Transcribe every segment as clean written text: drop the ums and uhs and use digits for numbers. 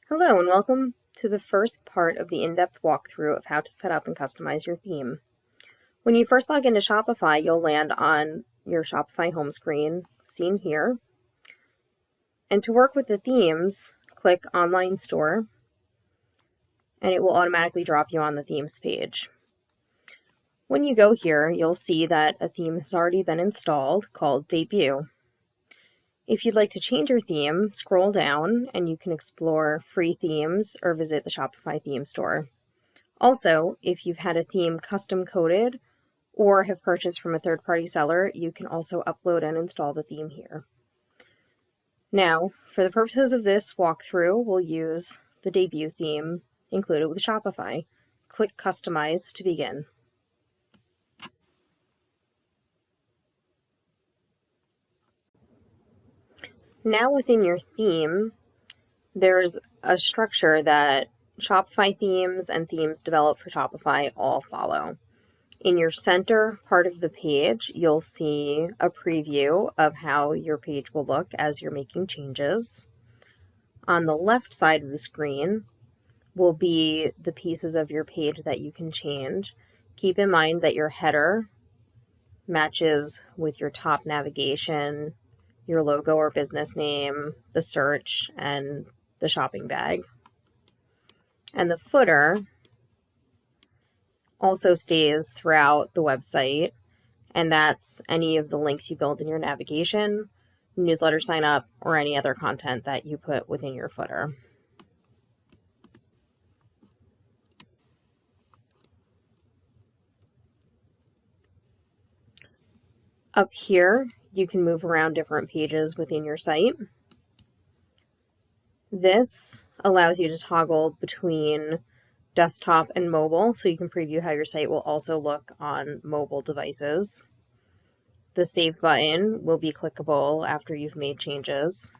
Hello and welcome to the first part of the in-depth walkthrough of how to set up and customize your theme. When you first log into Shopify, you'll land on your Shopify home screen, seen here. And to work with the themes, click Online Store, and it will automatically drop you on the themes page. When you go here, you'll see that a theme has already been installed called Debut. If you'd like to change your theme, scroll down and you can explore free themes or visit the Shopify theme store. Also, if you've had a theme custom coded or have purchased from a third-party seller, you can also upload and install the theme here. Now, for the purposes of this walkthrough, we'll use the Debut theme included with Shopify. Click Customize to begin. Now within your theme, there's a structure that Shopify themes and themes developed for Shopify all follow. In your center part of the page, you'll see a preview of how your page will look as you're making changes. On the left side of the screen will be the pieces of your page that you can change. Keep in mind that your header matches with your top navigation, your logo or business name, the search, and the shopping bag. And the footer also stays throughout the website, and that's any of the links you build in your navigation, newsletter sign up, or any other content that you put within your footer. Up here, you can move around different pages within your site. This allows you to toggle between desktop and mobile, so you can preview how your site will also look on mobile devices. The Save button will be clickable after you've made changes.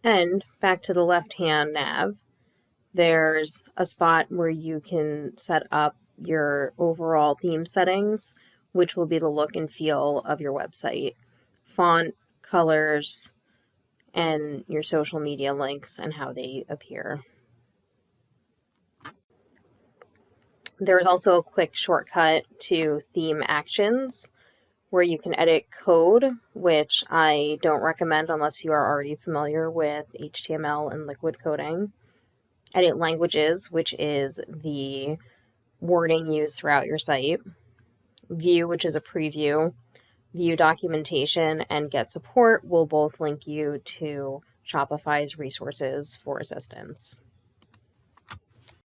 And back to the left-hand nav, there's a spot where you can set up your overall theme settings, which will be the look and feel of your website. Font, colors, and your social media links and how they appear. There's also a quick shortcut to theme actions where you can edit code, which I don't recommend unless you are already familiar with HTML and liquid coding. Edit languages, which is the wording used throughout your site. View, which is a preview. View documentation and get support will both link you to Shopify's resources for assistance.